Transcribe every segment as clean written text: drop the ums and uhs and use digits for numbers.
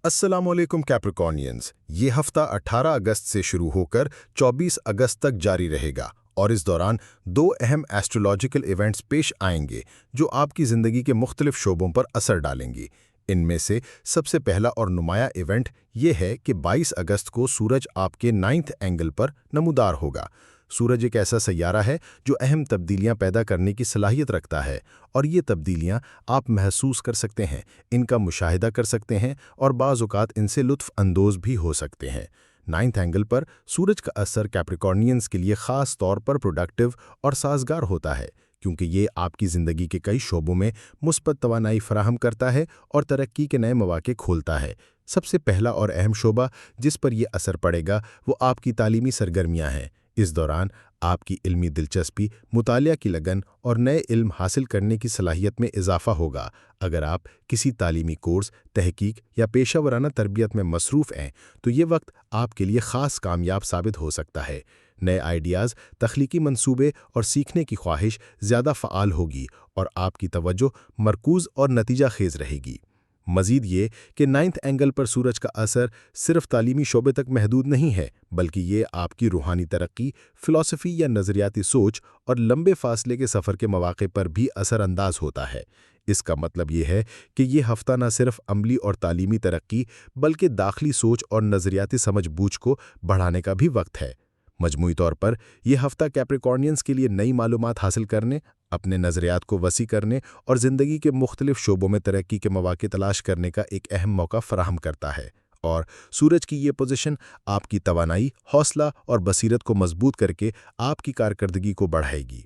अस्सलामुअलैकुम कैप्रिकॉर्नियंस। ये हफ्ता 18 अगस्त से शुरू होकर 24 अगस्त तक जारी रहेगा और इस दौरान दो अहम एस्ट्रोलॉजिकल इवेंट्स पेश आएंगे जो आपकी ज़िंदगी के मुख्तलिफ शोबों पर असर डालेंगी। इनमें से सबसे पहला और नुमाया इवेंट ये है कि 22 अगस्त को सूरज आपके 9th एंगल पर नमूदार होगा। सूरज एक ऐसा सैयारा है जो अहम तब्दीलियां पैदा करने की सलाहियत रखता है और ये तब्दीलियां आप महसूस कर सकते हैं, इनका मुशाहिदा कर सकते हैं और बाज़ औक़ात इनसे लुत्फ़ अंदोज़ भी हो सकते हैं। 9th एंगल पर सूरज का असर कैप्रिकॉर्नियंस के लिए ख़ास तौर पर प्रोडक्टिव और साज़गार होता है क्योंकि ये आपकी ज़िंदगी के कई शोबों में मुस्बत तवानाई फराहम करता है और तरक्की के नए मौक़े खोलता है। सबसे पहला और अहम शोबा जिस पर यह असर पड़ेगा वो आपकी तालीमी सरगर्मियाँ हैं। इस दौरान आपकी इल्मी दिलचस्पी, मुतालिया की लगन और नए इल्म हासिल करने की सलाहियत में इजाफा होगा। अगर आप किसी तालीमी कोर्स, तहकीक या पेशा वराना तरबियत में मसरूफ़ हैं तो ये वक्त आपके लिए ख़ास कामयाब साबित हो सकता है। नए आइडियाज़, तख्लीकी मंसूबे और सीखने की ख्वाहिश ज़्यादा फ़आल होगी और आपकी तवज्जो मरकूज़ और नतीजा खेज़ रहेगी। मज़ीद ये कि 9th एंगल पर सूरज का असर सिर्फ तालीमी शोबे तक महदूद नहीं है, बल्कि ये आपकी रूहानी तरक्की, फ़िलॉसफ़ी या नज़रियाती सोच और लंबे फ़ासले के सफ़र के मौक़े पर भी असरअंदाज होता है। इसका मतलब ये है कि ये हफ़्ता न सिर्फ अमली और तालीमी तरक्की बल्कि दाखिली सोच और नज़रियाती समझ बूझ को बढ़ाने का भी वक्त है। मजमूई तौर पर यह हफ़्ता कैप्रिकॉर्नियंस के लिए नई मालूमात हासिल करने, अपने नज़रियात को वसी करने और ज़िंदगी के मुख्तलिफ शोबों में तरक्की के मौक़े तलाश करने का एक अहम मौका फ़राहम करता है। और सूरज की ये पोजीशन आपकी तवानाई, हौसला और बसीरत को मजबूत करके आपकी कारकर्दगी को बढ़ाएगी।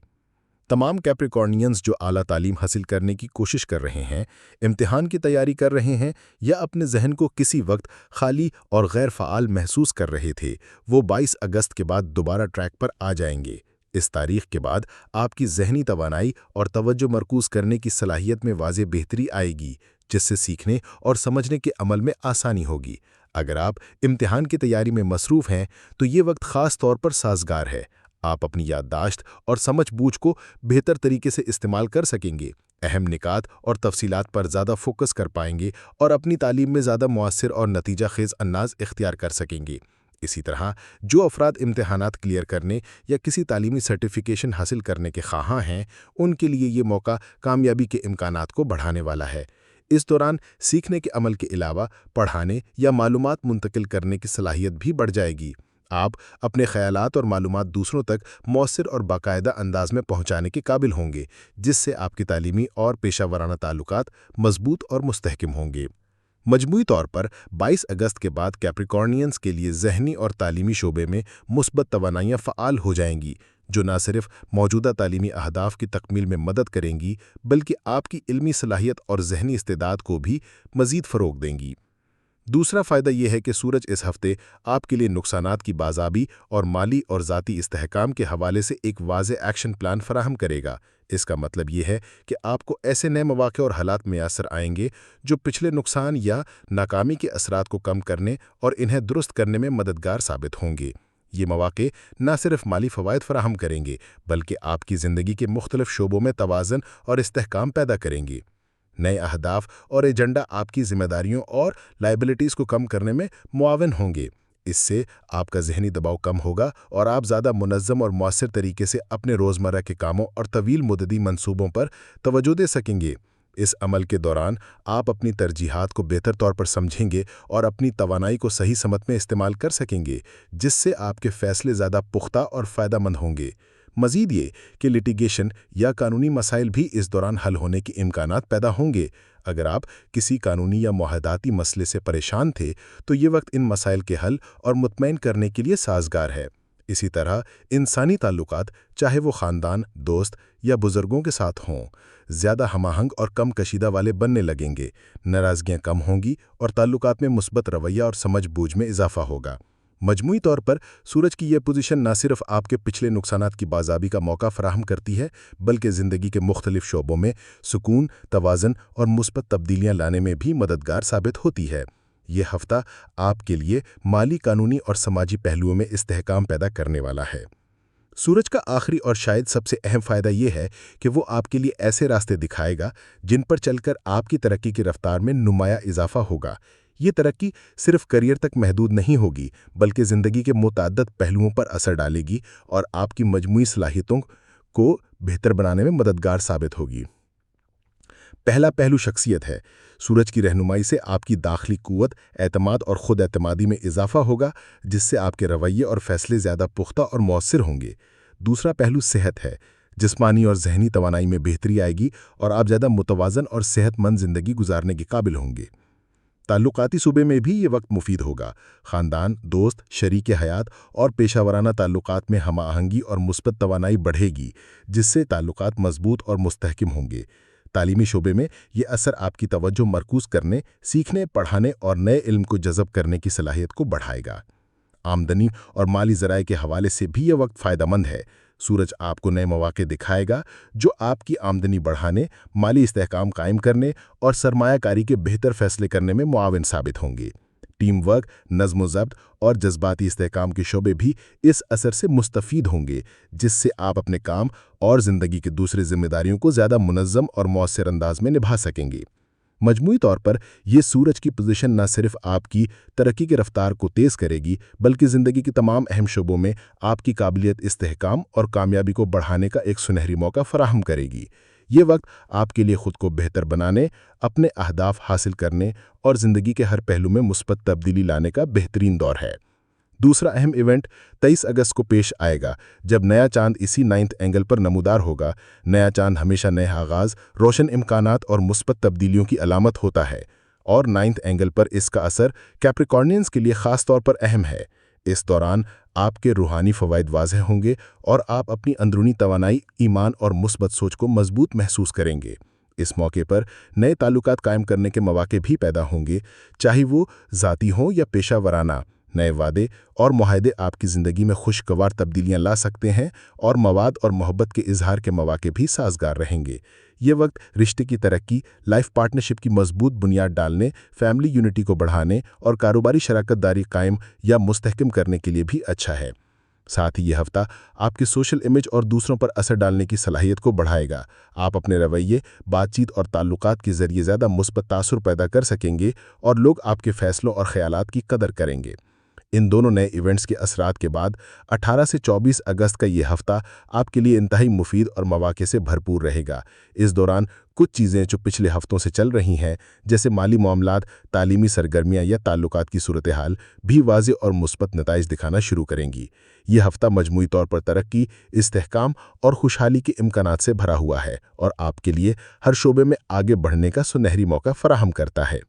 तमाम कैप्रिकॉर्नियंस जो आला तालीम हासिल करने की कोशिश कर रहे हैं, इम्तिहान की तैयारी कर रहे हैं या अपने जहन को किसी वक्त खाली और गैर फ़आल महसूस कर रहे थे, वो 22 अगस्त के बाद दोबारा ट्रैक पर आ जाएंगे। इस तारीख के बाद आपकी ज़हनी तवानाई और तवज्जो मरकूज़ करने की सलाहियत में वाज़ेह बेहतरी आएगी, जिससे सीखने और समझने के अमल में आसानी होगी। अगर आप इम्तिहान की तैयारी में मसरूफ़ हैं तो ये वक्त ख़ास तौर पर साज़गार है। आप अपनी याददाश्त और समझ बूझ को बेहतर तरीके से इस्तेमाल कर सकेंगे, अहम निकात और तफसीलात पर ज़्यादा फोकस कर पाएंगे और अपनी तालीम में ज़्यादा मुअस्सिर और नतीजा खेज़ अंदाज इख्तियार कर सकेंगे। इसी तरह जो अफराद इम्तिहानात क्लियर करने या किसी तालीमी सर्टिफिकेशन हासिल करने के ख्वाहां हैं, उनके लिए ये मौका कामयाबी के इम्कानात को बढ़ाने वाला है। इस दौरान सीखने के अमल के अलावा पढ़ाने या मालूमात मुंतकिल करने की सलाहियत भी बढ़ जाएगी। आप अपने ख़यालात और मालूमात दूसरों तक मौसर और बाकायदा अंदाज में पहुँचाने के काबिल होंगे, जिससे आपकी तालीमी और पेशा वराना ताल्लुकात मजबूत और मुस्तहकम होंगे। मजमूई तौर पर 22 अगस्त के बाद कैप्रिकॉर्नियंस के लिए ज़हनी और तालीमी शोबे में मुस्बत तवानाइयाँ फ़आल हो जाएंगी, जो न सिर्फ मौजूदा तालीमी अहदाफ की तकमील में मदद करेंगी बल्कि आपकी इल्मी सलाहियत और ज़हनी इस्तेदाद को भी मज़ीद फ़रोग़ देंगी। दूसरा फ़ायदा यह है कि सूरज इस हफ़्ते आपके लिए नुकसानात की बाज़ाबी और माली और ज़ाती इस्तेहकाम के हवाले से एक वाज़ेह एक्शन प्लान फ़राहम करेगा। इसका मतलब ये है कि आपको ऐसे नए मौक़े और हालात मैसर आएंगे जो पिछले नुकसान या नाकामी के असरात को कम करने और इन्हें दुरुस्त करने में मददगार साबित होंगे। ये मौक़े न सिर्फ माली फ़वाइद फ़राहम करेंगे बल्कि आपकी ज़िंदगी के मुख्तलिफ शोबों में तवाज़न और इस्तेहकाम पैदा करेंगे। नए अहदाफ और एजेंडा आपकी ज़िम्मेदारियों और लाइबिलिटीज़ को कम करने में मुआविन होंगे। इससे आपका ज़हनी दबाव कम होगा और आप ज़्यादा मुनज़्ज़म और मौसर तरीके से अपने रोज़मर्रा के कामों और तवील मुद्दती मंसूबों पर तवज्जो दे सकेंगे। इस अमल के दौरान आप अपनी तरजीहात को बेहतर तौर पर समझेंगे और अपनी तवानाई को सही समत में इस्तेमाल कर सकेंगे, जिससे आपके फ़ैसले ज़्यादा पुख्ता और फ़ायदेमंद होंगे। मज़ीद ये कि लिटिगेशन या कानूनी मसाइल भी इस दौरान हल होने के इम्कानात पैदा होंगे। अगर आप किसी कानूनी या मुआहदाती मसले से परेशान थे तो ये वक्त इन मसाइल के हल और मुतमईन करने के लिए साज़गार है। इसी तरह इंसानी ताल्लुकात, चाहे वो ख़ानदान, दोस्त या बुज़ुर्गों के साथ हों, ज़्यादा हमाहंग और कम कशीदा वाले बनने लगेंगे। नाराज़गियाँ कम होंगी और ताल्लुकात में मुस्बत रवैया और समझ बूझ में इजाफा होगा। मजमूई तौर पर सूरज की यह पोजीशन न सिर्फ आपके पिछले नुकसानात की बाज़ाबी का मौका फराहम करती है बल्कि ज़िंदगी के मुख्तलिफ शोबों में सुकून, तवाज़न और मुस्बत तब्दीलियाँ लाने में भी मददगार साबित होती है। ये हफ़्ता आपके लिए माली, कानूनी और समाजी पहलुओं में इस्तेहकाम पैदा करने वाला है। सूरज का आखिरी और शायद सबसे अहम फ़ायदा ये है कि वो आपके लिए ऐसे रास्ते दिखाएगा जिन पर चलकर आपकी तरक्की की रफ्तार में नुमाया इजाफा होगा। ये तरक्की सिर्फ करियर तक महदूद नहीं होगी, बल्कि ज़िंदगी के मुतअद्दिद पहलुओं पर असर डालेगी और आपकी मजमूई सलाहियतों को बेहतर बनाने में मददगार साबित होगी। पहला पहलू शख्सियत है। सूरज की रहनुमाई से आपकी दाखिली कुव्वत, एतमाद और खुद एतमादी में इजाफा होगा, जिससे आपके रवैये और फैसले ज़्यादा पुख्ता और मौसर होंगे। दूसरा पहलू सेहत है। जिस्मानी और जहनी तवानाई में बेहतरी आएगी और आप ज़्यादा मुतवाज़न और सेहतमंद ज़िंदगी गुजारने के काबिल होंगे। ताल्लुकाती सूबे में भी ये वक्त मुफीद होगा। ख़ानदान, दोस्त, शरीक हयात और पेशावराना ताल्लुकात में हम आहंगी और मुस्बत तवानाई बढ़ेगी, जिससे ताल्लुकात मजबूत और मुस्तहकम होंगे। तालीमी शोबे में ये असर आपकी तवज्जो मरकूज़ करने, सीखने, पढ़ाने और नए इल्म को जज़ब करने की सलाहियत को बढ़ाएगा। आमदनी और माली ज़राए के हवाले से भी यह वक्त फ़ायदेमंद है। सूरज आपको नए मौक़े दिखाएगा जो आपकी आमदनी बढ़ाने, माली इस्तेहकाम कायम करने और सरमायाकारी के बेहतर फैसले करने में मुआविन साबित होंगे। टीम वर्क, नज़्म-ओ-ज़ब्त और जज्बाती इस्तेहकाम के शोबे भी इस असर से मुस्तफ़ीद होंगे, जिससे आप अपने काम और ज़िंदगी की दूसरी ज़िम्मेदारियों को ज़्यादा मुनज़्ज़म और मौसर अंदाज में निभा सकेंगे। मजमूई तौर पर यह सूरज की पोजीशन न सिर्फ आपकी तरक्की की रफ्तार को तेज़ करेगी, बल्कि ज़िंदगी के तमाम अहम शोबों में आपकी काबिलियत, इस्तेहकाम और कामयाबी को बढ़ाने का एक सुनहरी मौका फराहम करेगी। ये वक्त आपके लिए खुद को बेहतर बनाने, अपने अहदाफ हासिल करने और ज़िंदगी के हर पहलू में मुस्बत तब्दीली लाने का बेहतरीन दौर है। दूसरा अहम इवेंट 23 अगस्त को पेश आएगा, जब नया चांद इसी 9th एंगल पर नमूदार होगा। नया चांद हमेशा नए आगाज़, रोशन इम्कानात और मुस्बत तब्दीलियों की अलामत होता है, और 9th एंगल पर इसका असर कैप्रिकॉर्नियंस के लिए ख़ास तौर पर अहम है। इस दौरान आपके रूहानी फ़वाइद वाज़ेह होंगे और आप अपनी अंदरूनी तवानाई, ईमान और मुस्बत सोच को मजबूत महसूस करेंगे। इस मौके पर नए ताल्लुकात कायम करने के मौके भी पैदा होंगे, चाहे वो ज़ाती हों या पेशा वराना। नए वादे और मुआहदे आपकी ज़िंदगी में खुशगवार तब्दीलियां ला सकते हैं और मवाद और मोहब्बत के इजहार के मौके भी साजगार रहेंगे। ये वक्त रिश्ते की तरक्की, लाइफ पार्टनरशिप की मजबूत बुनियाद डालने, फैमिली यूनिटी को बढ़ाने और कारोबारी शराकत दारी कायम या मुस्तहकम करने के लिए भी अच्छा है। साथ ही यह हफ्ता आपके सोशल इमेज और दूसरों पर असर डालने की सलाहियत को बढ़ाएगा। आप अपने रवैये, बातचीत और ताल्लुकात के ज़रिए ज़्यादा मुस्बत तासुर पैदा कर सकेंगे और लोग आपके फ़ैसलों और ख़यालात की कदर करेंगे। इन दोनों नए इवेंट्स के असरात के बाद 18 से 24 अगस्त का ये हफ्ता आपके लिए इंतहाई मुफीद और मौके से भरपूर रहेगा। इस दौरान कुछ चीज़ें जो पिछले हफ्तों से चल रही हैं, जैसे माली मामलात, तालीमी सरगर्मियाँ या ताल्लुकात की सूरत हाल, भी वाज़े और मुस्बत नताइज दिखाना शुरू करेंगी। यह हफ्ता मजमूई तौर पर तरक्की, इस्तेहकाम और खुशहाली के इम्कानात से भरा हुआ है और आपके लिए हर शोबे में आगे बढ़ने का सुनहरी मौका फराहम करता है।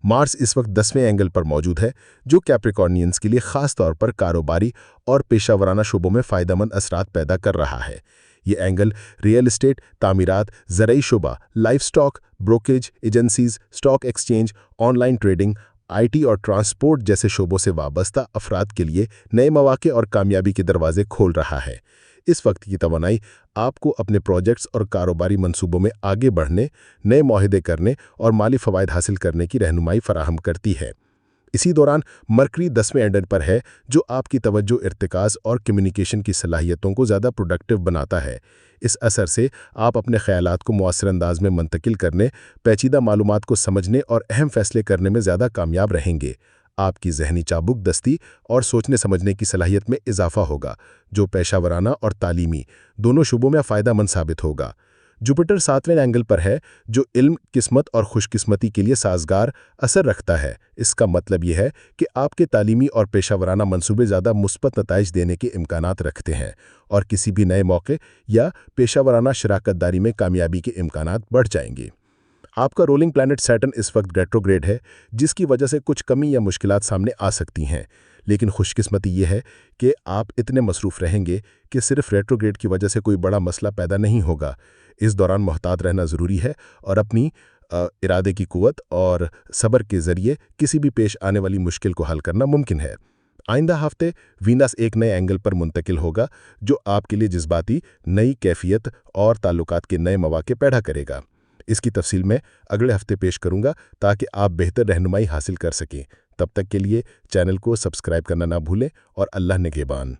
मार्स इस वक्त 10वें एंगल पर मौजूद है, जो कैप्रिकॉर्नियंस के लिए ख़ास तौर पर कारोबारी और पेशावराना शोबों में फ़ायदेमंद असरात पैदा कर रहा है। ये एंगल रियल एस्टेट, तामीरात, ज़रई शोबा, life stock, brokerage agencies, stock exchange, online trading, IT और ट्रांसपोर्ट जैसे शोबों से वाबस्ता अफराद के लिए नए मौके और कामयाबी के दरवाजे खोल रहा है। इस वक्त की तवानाई आपको अपने प्रोजेक्ट्स और कारोबारी मंसूबों में आगे बढ़ने, नए मुआहदे करने और माली फ़वाइद हासिल करने की रहनुमाई फराहम करती है। इसी दौरान मरकरी 10वें एंगल पर है, जो आपकी तवज्जो, इर्तिकाज़ और कम्युनिकेशन की सलाहियतों को ज़्यादा प्रोडक्टिव बनाता है। इस असर से आप अपने ख़यालात को मुअस्सर अंदाज में मुंतकिल करने, पेचीदा मालूमात को समझने और अहम फ़ैसले करने में ज़्यादा कामयाब रहेंगे। आपकी ज़हनी चाबुक दस्ती और सोचने समझने की सलाहियत में इजाफा होगा, जो पेशावराना और तालीमी दोनों शोबों में फ़ायदेमंद साबित होगा। जुपिटर 7वें एंगल पर है, जो इल्म, किस्मत और खुशकिस्मती के लिए साजगार असर रखता है। इसका मतलब यह है कि आपके तालीमी और पेशावराना मंसूबे ज़्यादा मुस्बत नताइज देने के इम्कानात रखते हैं और किसी भी नए मौके या पेशावराना शराकत दारी में कामयाबी के इम्कानात बढ़ जाएंगे। आपका रोलिंग प्लैनेट सैटर्न इस वक्त रेट्रोग्रेड है, जिसकी वजह से कुछ कमी या मुश्किलात सामने आ सकती हैं, लेकिन खुशकिस्मती ये है कि आप इतने मसरूफ़ रहेंगे कि सिर्फ रेट्रोग्रेड की वजह से कोई बड़ा मसला पैदा नहीं होगा। इस दौरान मोहतात रहना ज़रूरी है और अपनी इरादे की कुव्वत और सब्र के ज़रिए किसी भी पेश आने वाली मुश्किल को हल करना मुमकिन है। आइंदा हफ्ते वीनस एक नए एंगल पर मुंतकिल होगा, जो आपके लिए जज्बाती, नई कैफियत और ताल्लुकात के नए मौके पैदा करेगा। इसकी तफसील मैं अगले हफ्ते पेश करूंगा, ताकि आप बेहतर रहनुमाई हासिल कर सकें। तब तक के लिए चैनल को सब्सक्राइब करना ना भूलें और अल्लाह निगहबान।